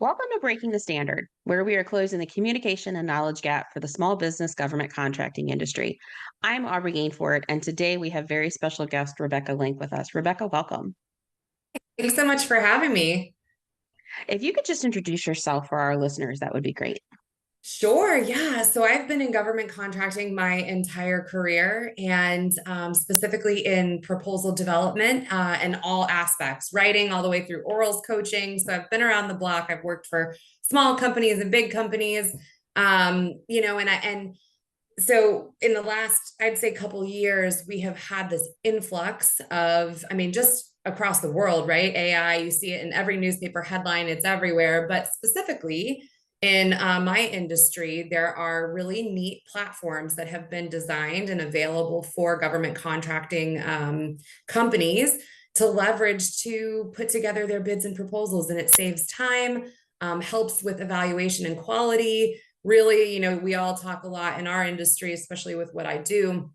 Welcome to Breaking the Standard, where we are closing the communication and knowledge gap for the small business government contracting industry. I'm Aubrey Gainford, and today we have very special guest Rebecca Link with us. Rebecca, welcome. Thanks so much for having me. If you could just introduce yourself for our listeners, that would be great. Sure, yeah. So I've been in government contracting my entire career and specifically in proposal development and all aspects, writing all the way through orals coaching. So I've been around the block. I've worked for small companies and big companies, and so in the last, I'd say, couple years, we have had this influx of, I mean, just across the world, right? AI, you see it in every newspaper headline, it's everywhere. But specifically in my industry, there are really neat platforms that have been designed and available for government contracting companies to leverage to put together their bids and proposals. And it saves time, helps with evaluation and quality. Really, we all talk a lot in our industry, especially with what I do,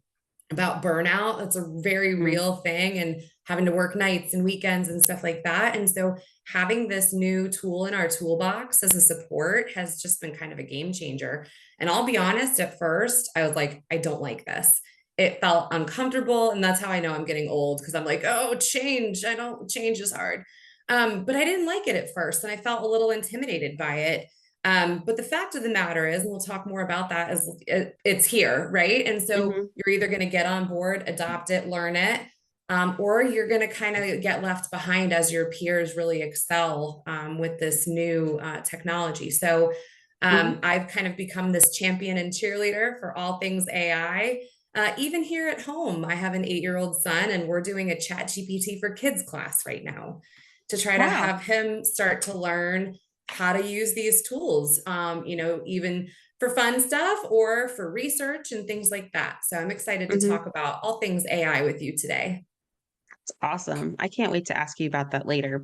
about burnout. That's a very Mm, real thing, and having to work nights and weekends and stuff like that. And so having this new tool in our toolbox as a support has just been kind of a game changer. And I'll be honest, at first, I was like, I don't like this. It felt uncomfortable. And that's how I know I'm getting old, because I'm like, oh, change. I don't, change is hard. But I didn't like it at first, and I felt a little intimidated by it. But the fact of the matter is, and we'll talk more about that, is it's here, right? And so hmm you're either going to get on board, adopt it, learn it, or you're going to kind of get left behind as your peers really excel with this new technology. So hmm I've kind of become this champion and cheerleader for all things AI. Even here at home, I have an 8-year-old son, and we're doing a Chat GPT for Kids class right now to try to Wow. have him start to learn how to use these tools, even for fun stuff or for research and things like that. So I'm excited to hmm talk about all things AI with you today. It's awesome. I can't wait to ask you about that later.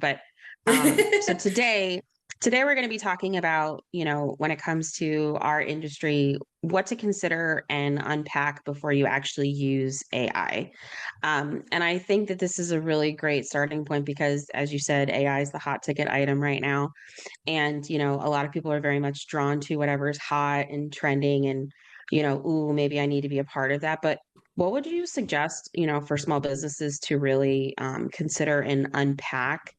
So today we're going to be talking about, when it comes to our industry, what to consider and unpack before you actually use AI. And I think that this is a really great starting point because, as you said, AI is the hot ticket item right now. And, a lot of people are very much drawn to whatever's hot and trending and, ooh, maybe I need to be a part of that. But what would you suggest, for small businesses to really consider and unpack,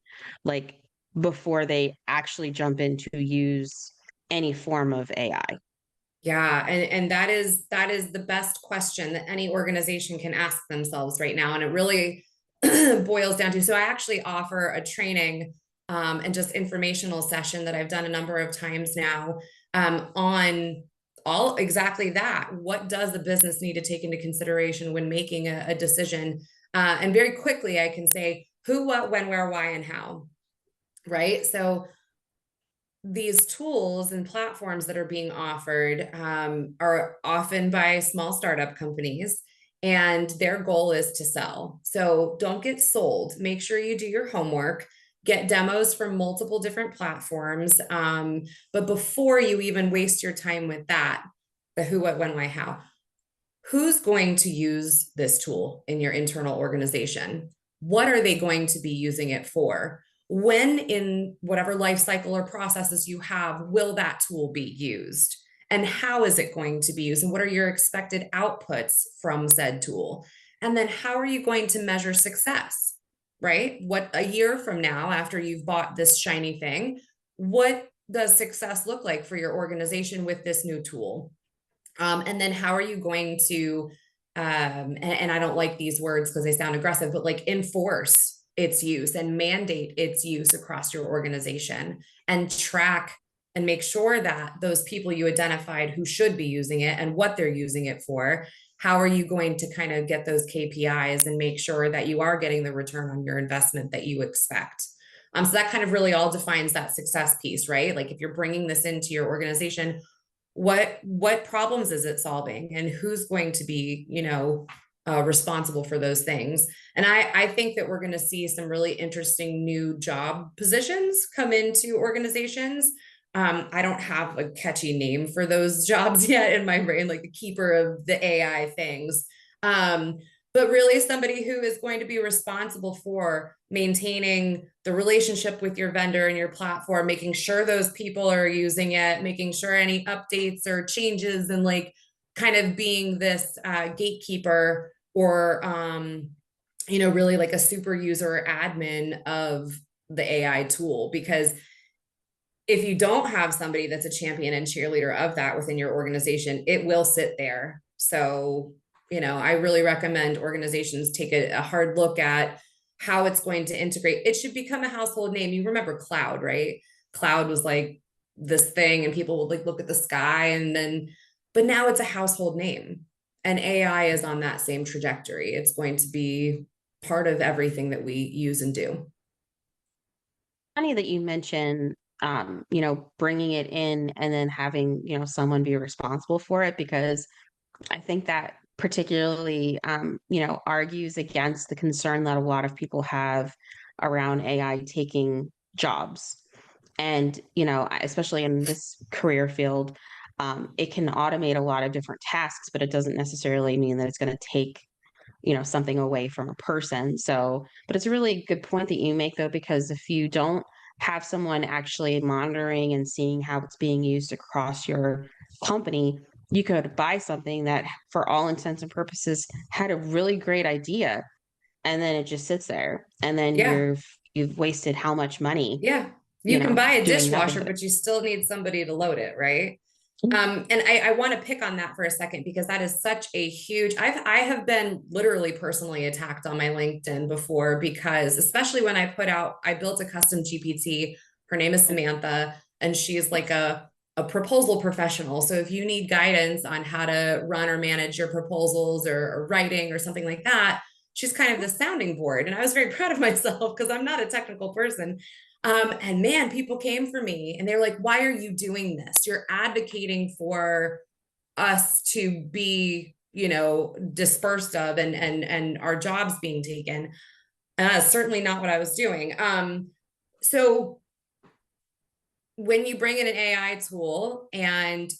like before they actually jump in to use any form of AI? Yeah, and that is the best question that any organization can ask themselves right now. And it really boils down to, so I actually offer a training and just informational session that I've done a number of times now on all exactly that. What does the business need to take into consideration when making a decision? And very quickly, I can say who, what, when, where, why, and how. Right. So these tools and platforms that are being offered are often by small startup companies, and their goal is to sell. So don't get sold. Make sure you do your homework, get demos from multiple different platforms. But before you even waste your time with that, the who, what, when, why, how, who's going to use this tool in your internal organization? What are they going to be using it for? When in whatever life cycle or processes you have, will that tool be used? And how is it going to be used? And what are your expected outputs from said tool? And then how are you going to measure success? Right? What, a year from now, after you've bought this shiny thing, what does success look like for your organization with this new tool? And then how are you going to, and I don't like these words because they sound aggressive, but like enforce its use and mandate its use across your organization and track and make sure that those people you identified who should be using it and what they're using it for, how are you going to kind of get those KPIs and make sure that you are getting the return on your investment that you expect? So that kind of really all defines that success piece, right? Like if you're bringing this into your organization, what problems is it solving, and who's going to be responsible for those things? And I think that we're going to see some really interesting new job positions come into organizations. I don't have a catchy name for those jobs yet in my brain, like the keeper of the AI things. but really somebody who is going to be responsible for maintaining the relationship with your vendor and your platform, making sure those people are using it, making sure any updates or changes, and like kind of being this gatekeeper, or really like a super user admin of the AI tool. Because if you don't have somebody that's a champion and cheerleader of that within your organization, it will sit there. So, I really recommend organizations take a hard look at how it's going to integrate. It should become a household name. You remember cloud, right? Cloud was like this thing, and people would like look at the sky, but now it's a household name. And AI is on that same trajectory. It's going to be part of everything that we use and do. Funny that you mentioned, bringing it in and then having, someone be responsible for it, because I think that particularly, argues against the concern that a lot of people have around AI taking jobs. And, especially in this career field, it can automate a lot of different tasks, but it doesn't necessarily mean that it's going to take, something away from a person. So, but it's a really good point that you make, though, because if you don't have someone actually monitoring and seeing how it's being used across your company, you could buy something that, for all intents and purposes, had a really great idea, and then it just sits there, and then Yeah. you've wasted how much money, Yeah. You can buy a doing nothing dishwasher, with it. but you still need somebody to load it, right? And I want to pick on that for a second, because that is such a huge, I have been literally personally attacked on my LinkedIn before, because especially when I built a custom GPT. Her name is Samantha, and she's like a proposal professional. So if you need guidance on how to run or manage your proposals, or writing or something like that, she's kind of the sounding board. And I was very proud of myself, because I'm not a technical person. And man, people came for me and they're like, why are you doing this? You're advocating for us to be, dispersed of, and our jobs being taken. Certainly not what I was doing. So when you bring in an AI tool, and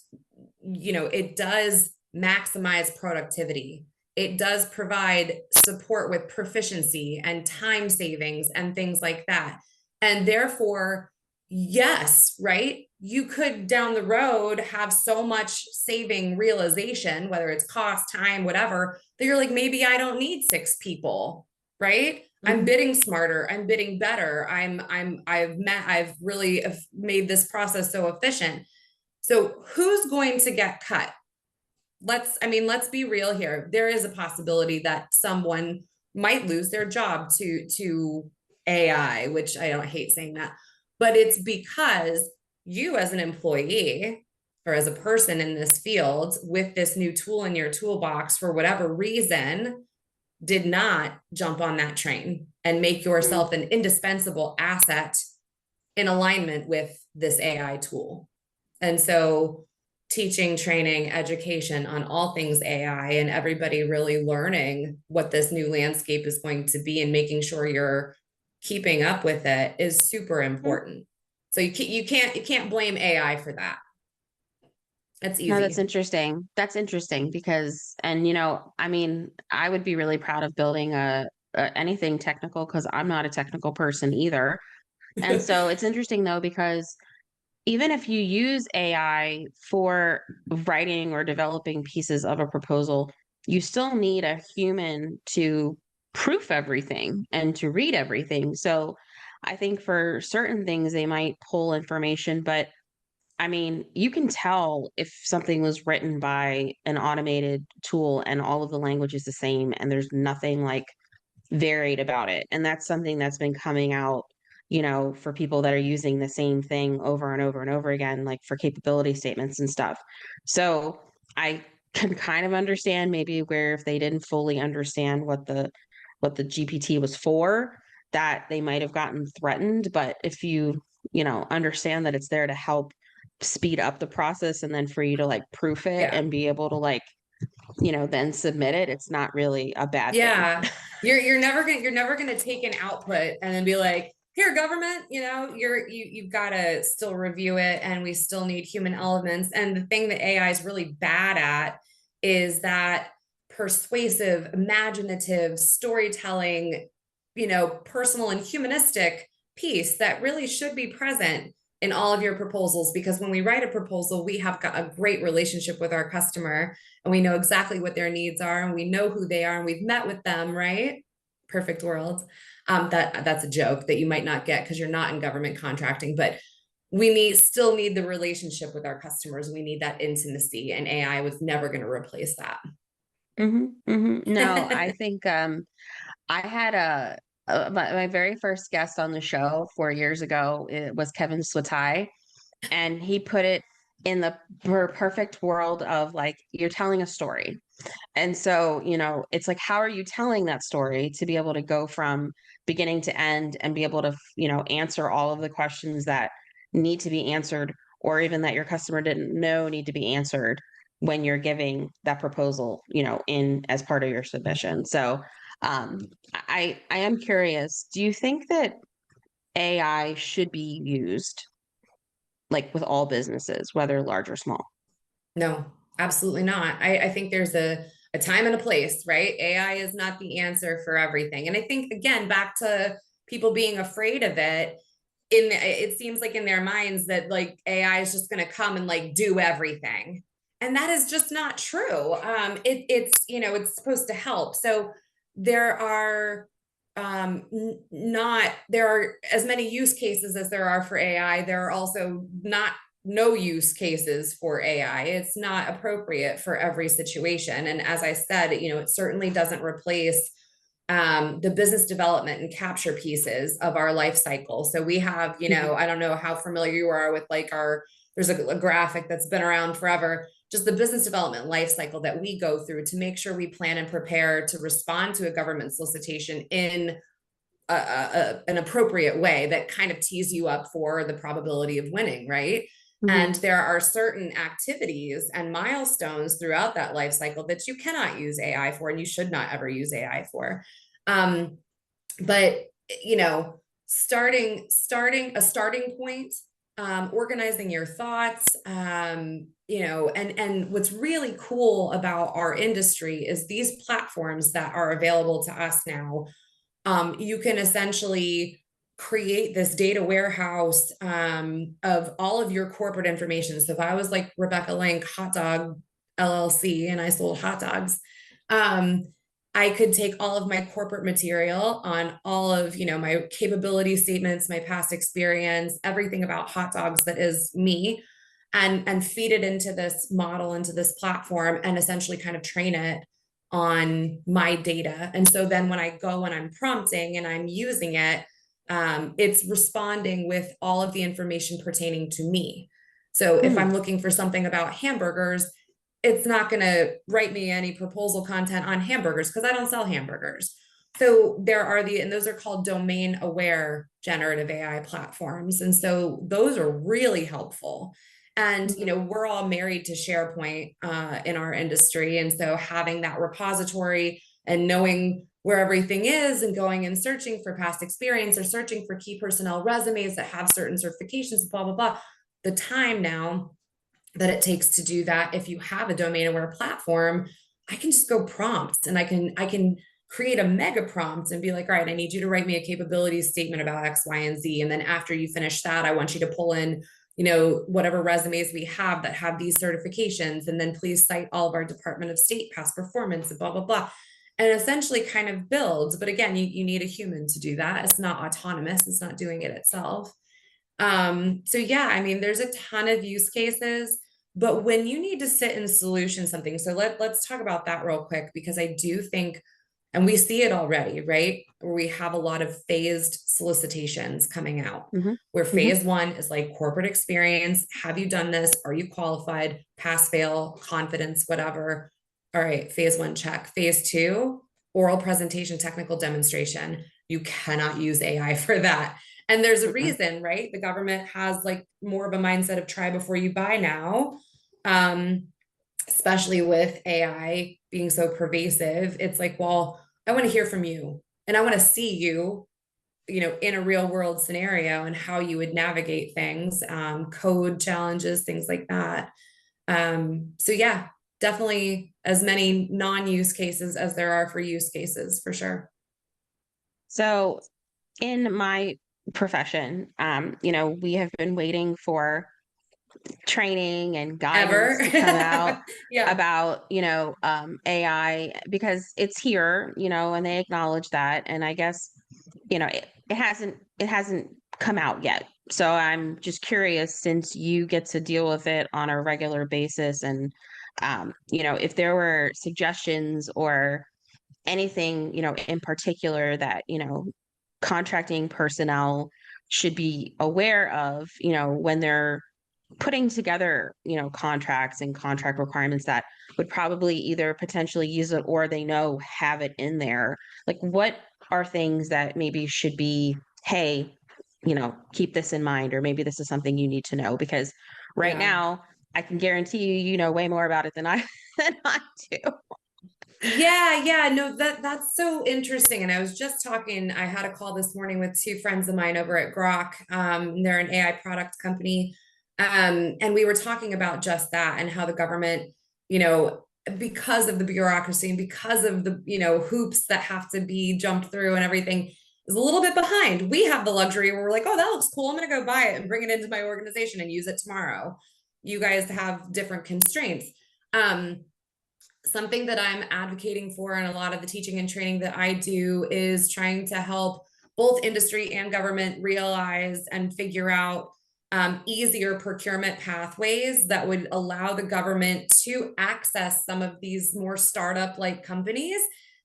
it does maximize productivity, it does provide support with proficiency and time savings and things like that. And therefore, yes, right, you could down the road have so much saving realization, whether it's cost, time, whatever, that you're like, maybe I don't need 6 people, right? I'm Mhm. bidding smarter, I'm bidding better, I've really made this process so efficient. So who's going to get cut? Let's be real here. There is a possibility that someone might lose their job to AI, which I don't hate saying that, but it's because you as an employee, or as a person in this field with this new tool in your toolbox, for whatever reason, did not jump on that train and make Mm. yourself an indispensable asset in alignment with this AI tool. And so teaching, training, education on all things AI, and everybody really learning what this new landscape is going to be, and making sure you're keeping up with it, is super Mm. important. So you can't blame AI for that. It's No, that's easy. interesting. That's interesting because, and I would be really proud of building anything technical, because I'm not a technical person either. And so it's interesting though, because even if you use AI for writing or developing pieces of a proposal, you still need a human to proof everything and to read everything. So I think for certain things, they might pull information, but you can tell if something was written by an automated tool and all of the language is the same and there's nothing like varied about it. And that's something that's been coming out, for people that are using the same thing over and over and over again, like for capability statements and stuff. So I can kind of understand maybe where, if they didn't fully understand what the GPT was for, that they might have gotten threatened. But if understand that it's there to help speed up the process, and then for you to like proof it Yeah. and be able to like, then submit it, it's not really a bad thing. Yeah. You're never gonna take an output and then be like, here, government, you've got to still review it, and we still need human elements. And the thing that AI is really bad at is that persuasive, imaginative storytelling, personal and humanistic piece that really should be present in all of your proposals. Because when we write a proposal, we have got a great relationship with our customer and we know exactly what their needs are and we know who they are and we've met with them, right? Perfect world. That's a joke that you might not get because you're not in government contracting, but we still need the relationship with our customers. We need that intimacy, and AI was never going to replace that. No, I think I had my very first guest on the show 4 years ago. It was Kevin Swatai, and he put it in the perfect world of like you're telling a story. And so, it's like, how are you telling that story to be able to go from beginning to end and be able to, answer all of the questions that need to be answered, or even that your customer didn't know need to be answered when you're giving that proposal, in as part of your submission. So, I am curious, do you think that AI should be used like with all businesses, whether large or small? No, absolutely not. I think there's a time and a place, right? AI is not the answer for everything. And I think, again, back to people being afraid of it, it seems like in their minds that like AI is just going to come and like do everything. And that is just not true. It's supposed to help. So there are not there are as many use cases as there are for AI. There are also not no use cases for AI. It's not appropriate for every situation. And as I said, it certainly doesn't replace the business development and capture pieces of our life cycle. So we have, I don't know how familiar you are with like there's a graphic that's been around forever, just the business development life cycle that we go through to make sure we plan and prepare to respond to a government solicitation in an appropriate way that kind of tees you up for the probability of winning, right? And there are certain activities and milestones throughout that life cycle that you cannot use AI for, and you should not ever use AI for. But starting point, organizing your thoughts, and what's really cool about our industry is these platforms that are available to us now. You can essentially create this data warehouse of all of your corporate information. So if I was like Rebecca Link Hot Dog LLC and I sold hot dogs, I could take all of my corporate material on all of my capability statements, my past experience, everything about hot dogs that is me, and feed it into this model, into this platform, and essentially kind of train it on my data. And so then when I go and I'm prompting and I'm using it, it's responding with all of the information pertaining to me. So if I'm looking for something about hamburgers, it's not going to write me any proposal content on hamburgers because I don't sell hamburgers. So and those are called domain aware generative AI platforms. And so those are really helpful. And, we're all married to SharePoint in our industry. And so having that repository and knowing where everything is and going and searching for past experience or searching for key personnel resumes that have certain certifications, blah, blah, blah. The time now that it takes to do that, if you have a domain aware platform, I can just go prompt and I can create a mega prompt and be like, all right, I need you to write me a capability statement about X, Y, and Z. And then after you finish that, I want you to pull in whatever resumes we have that have these certifications. And then please cite all of our Department of State past performance and blah, blah, blah. And essentially kind of builds. But again, you need a human to do that. It's not autonomous. It's not doing it itself. So yeah, I mean, there's a ton of use cases, but when you need to sit and solution something, so let's talk about that real quick, because I do think, and we see it already, right? Where we have a lot of phased solicitations coming out, where phase one is like corporate experience. Have you done this? Are you qualified? Pass, fail, confidence, whatever. All right, phase one, check. Phase two, oral presentation, technical demonstration. You cannot use AI for that. And there's a reason, right? The government has like more of a mindset of try before you buy now, especially with AI being so pervasive. It's like, well, I want to hear from you and I want to see you, in a real world scenario and how you would navigate things, code challenges, things like that. So yeah, definitely as many non-use cases as there are for use cases, for sure. So in my profession, we have been waiting for training and Ever. guidance to come out Yeah. about, AI because it's here, and they acknowledge that. And I guess, it hasn't come out yet. So I'm just curious, since you get to deal with it on a regular basis, and if there were suggestions or anything, in particular that, contracting personnel should be aware of, when they're putting together, contracts and contract requirements that would probably either potentially use it or they know have it in there. Like, what are things that maybe should be, hey, keep this in mind, or maybe this is something you need to know? Because right Yeah. now, I can guarantee you, you know way more about it than I than I do. Yeah, yeah, no, that's so interesting. And I was just talking, I had a call this morning with two friends of mine over at Grok. They're an AI product company. And we were talking about just that and how the government, you know, because of the bureaucracy and because of the, hoops that have to be jumped through and everything is a little bit behind. We have the luxury where we're like, oh, that looks cool. I'm going to go buy it and bring it into my organization and use it tomorrow. You guys have different constraints. Um, Something that I'm advocating for in a lot of the teaching and training that I do is trying to help both industry and government realize and figure out easier procurement pathways that would allow the government to access some of these more startup like companies.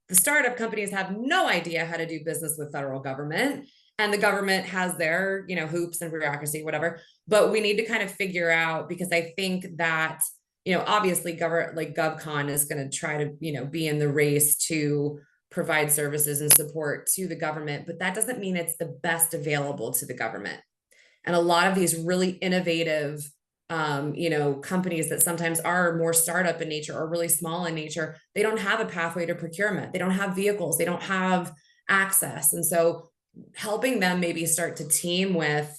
The startup companies have no idea how to do business with federal government, and the government has their, hoops and bureaucracy, whatever. But we need to kind of figure out, because I think that obviously government like GovCon is going to try to, be in the race to provide services and support to the government, but that doesn't mean it's the best available to the government. And a lot of these really innovative, companies that sometimes are more startup in nature or really small in nature, they don't have a pathway to procurement. They don't have vehicles. They don't have access. And so helping them maybe start to team with,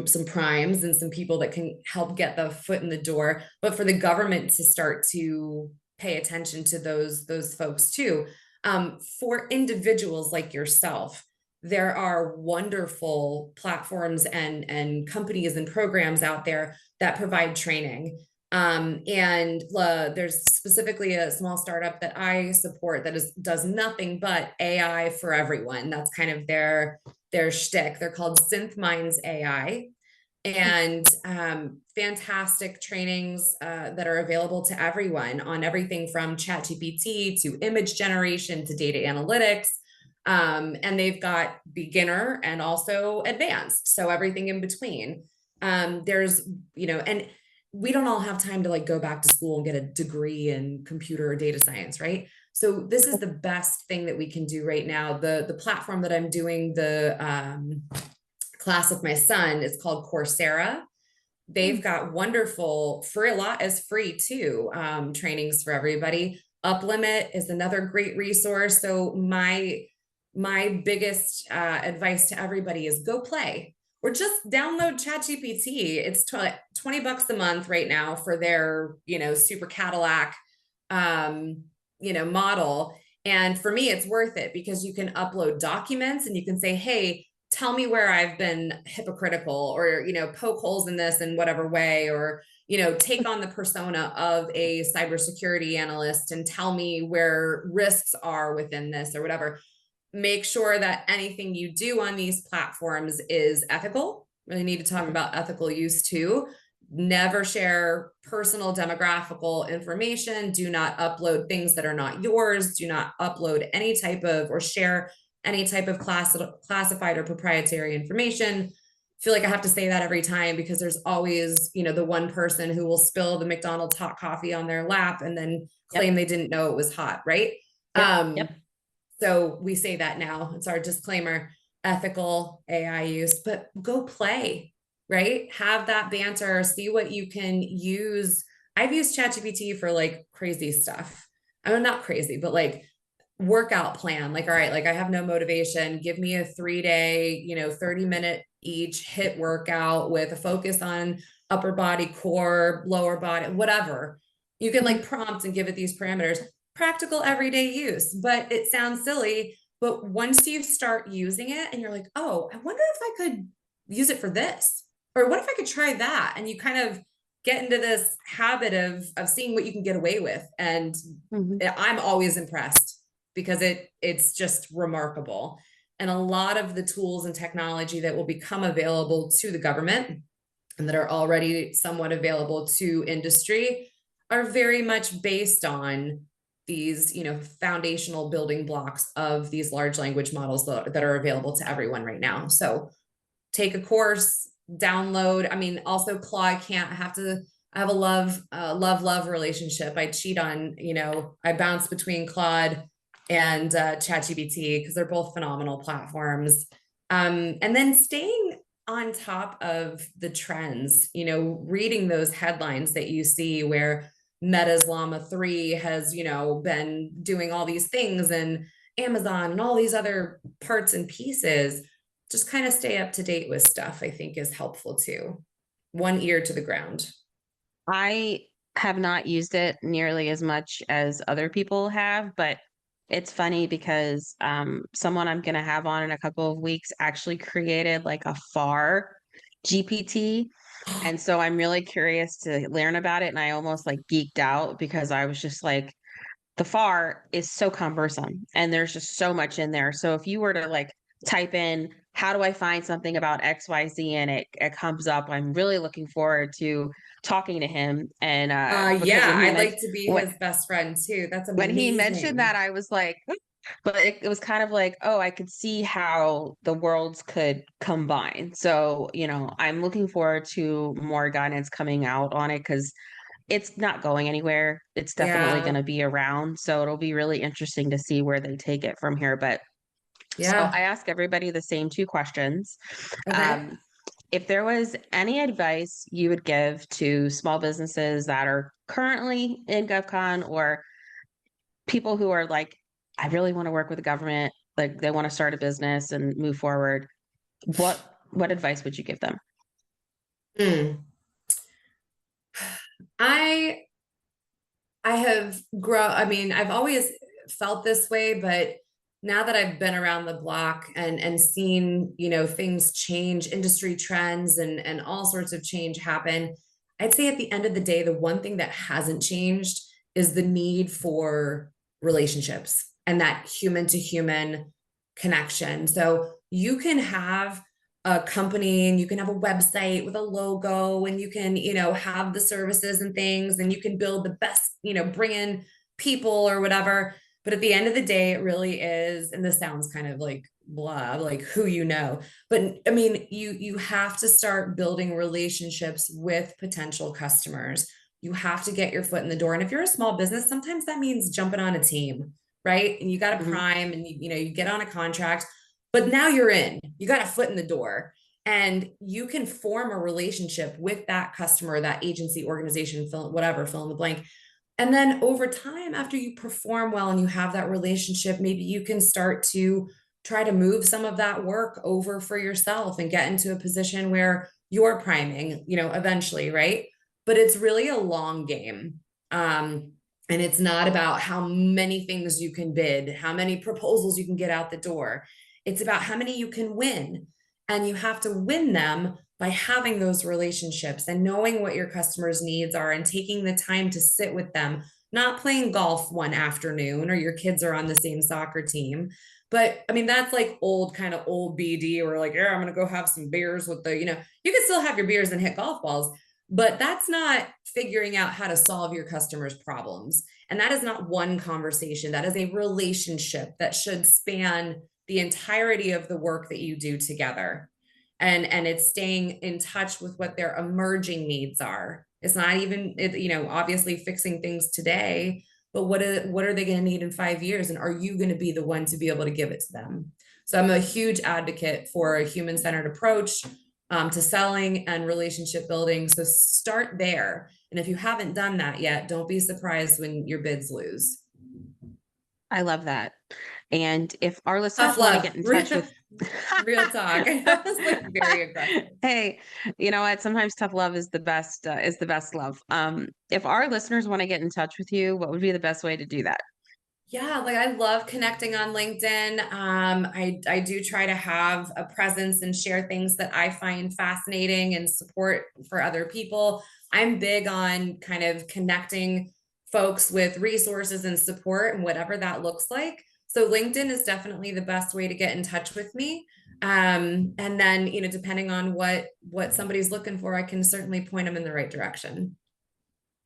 some primes and some people that can help get the foot in the door, but for the government to start to pay attention to those folks too. For individuals like yourself, there are wonderful platforms and companies and programs out there that provide training. There's specifically a small startup that I support that does nothing but AI for everyone. That's kind of their shtick. They're called Synth Minds AI, and fantastic trainings that are available to everyone on everything from ChatGPT to image generation to data analytics. And they've got beginner and also advanced, so everything in between. There's, and we don't all have time to like go back to school and get a degree in computer or data science, right? So this is the best thing that we can do right now. The platform that I'm doing the class with my son is called Coursera. They've got wonderful, for a lot is free too, trainings for everybody. Uplimit is another great resource. So my biggest advice to everybody is go play or just download ChatGPT. It's $20 a month right now for their, super Cadillac, model. And for me, it's worth it because you can upload documents and you can say, hey, tell me where I've been hypocritical, or, poke holes in this in whatever way, or, take on the persona of a cybersecurity analyst and tell me where risks are within this or whatever. Make sure that anything you do on these platforms is ethical. Really need to talk about ethical use too. Never share personal demographical information. Do not upload things that are not yours. Do not upload any type of or share any type of classified or proprietary information. I feel like I have to say that every time because there's always, the one person who will spill the McDonald's hot coffee on their lap and then Yep. claim they didn't know it was hot, right? Yep. Yep. So we say that now. It's our disclaimer, ethical AI use, but go play, right? Have that banter, see what you can use. I've used ChatGPT for like crazy stuff. I mean, not crazy, but like workout plan. Like, all right, like I have no motivation. Give me a 3-day, 30-minute each hit workout with a focus on upper body, core, lower body, whatever. You can like Mhm. prompt and give it these parameters, practical everyday use, but it sounds silly. But once you start using it and you're like, oh, I wonder if I could use it for this, or what if I could try that? And you kind of get into this habit of seeing what you can get away with. And Mhm. I'm always impressed because it's just remarkable. And a lot of the tools and technology that will become available to the government and that are already somewhat available to industry are very much based on these, foundational building blocks of these large language models that are available to everyone right now. So take a course, download. I mean, also Claude can't have to. I have a love relationship. I cheat on, I bounce between Claude and ChatGPT because they're both phenomenal platforms. And then staying on top of the trends, reading those headlines that you see where Meta's Llama 3 has, been doing all these things and Amazon and all these other parts and pieces, just kind of stay up to date with stuff, I think is helpful too. One ear to the ground. I have not used it nearly as much as other people have, but it's funny because someone I'm going to have on in a couple of weeks actually created like a FAR GPT. And so I'm really curious to learn about it. And I almost like geeked out because I was just like, the FAR is so cumbersome and there's just so much in there. So if you were to like type in, how do I find something about XYZ and it comes up, I'm really looking forward to talking to him. And because Yeah, I'd like to be his best friend too. That's when he mentioned amazing. that, I was like, but it was kind of like, oh, I could see how the worlds could combine. So, I'm looking forward to more guidance coming out on it because it's not going anywhere. It's definitely Yeah. going to be around. So it'll be really interesting to see where they take it from here. But so Yeah. I ask everybody the same two questions. Okay. Um, if there was any advice you would give to small businesses that are currently in GovCon or people who are like, I really want to work with the government, like they want to start a business and move forward, what advice would you give them? Hmm. I I have grown, I mean, I've always felt this way, but now that I've been around the block and seen, things change, industry trends and all sorts of change happen, I'd say at the end of the day, the one thing that hasn't changed is the need for relationships and that human to human connection. So you can have a company and you can have a website with a logo and you can, have the services and things and you can build the best, bring in people or whatever. But at the end of the day, it really is, and this sounds kind of like blah, like who you know. But I mean, you have to start building relationships with potential customers. You have to get your foot in the door. And if you're a small business, sometimes that means jumping on a team, right? And you got a Mhm. prime and you get on a contract, but now you're in, you got a foot in the door and you can form a relationship with that customer, that agency, organization, whatever, fill in the blank. And then over time, after you perform well and you have that relationship, maybe you can start to try to move some of that work over for yourself and get into a position where you're priming, eventually, right? But it's really a long game. And it's not about how many things you can bid, how many proposals you can get out the door. It's about how many you can win. And you have to win them by having those relationships and knowing what your customers' needs are and taking the time to sit with them, not playing golf one afternoon or your kids are on the same soccer team. But I mean, that's like kind of old BD or like, yeah, I'm going to go have some beers with you can still have your beers and hit golf balls, but that's not figuring out how to solve your customers' problems. And that is not one conversation. That is a relationship that should span the entirety of the work that you do together. And it's staying in touch with what their emerging needs are. It's not even, obviously fixing things today, but what are they going to need in 5 years? And are you going to be the one to be able to give it to them? So I'm a huge advocate for a human-centered approach to selling and relationship building. So start there. And if you haven't done that yet, don't be surprised when your bids lose. I love that. And if our Tough listeners want to love. get in touch Real, with real talk. I know it's like very aggressive. Hey, you know what? Sometimes tough love is the best love. If our listeners want to get in touch with you, what would be the best way to do that? Yeah, like I love connecting on LinkedIn. I do try to have a presence and share things that I find fascinating and support for other people. I'm big on kind of connecting folks with resources and support and whatever that looks like. So LinkedIn is definitely the best way to get in touch with me. And then, depending on what somebody's looking for, I can certainly point them in the right direction.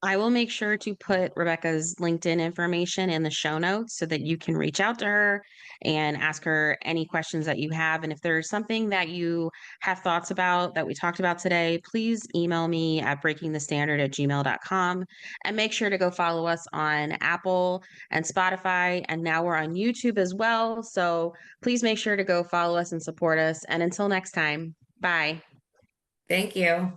I will make sure to put Rebecca's LinkedIn information in the show notes so that you can reach out to her and ask her any questions that you have. And if there's something that you have thoughts about that we talked about today, please email me at breakingthestandard@gmail.com, and make sure to go follow us on Apple and Spotify. And now we're on YouTube as well. So please make sure to go follow us and support us. And until next time, bye. Thank you.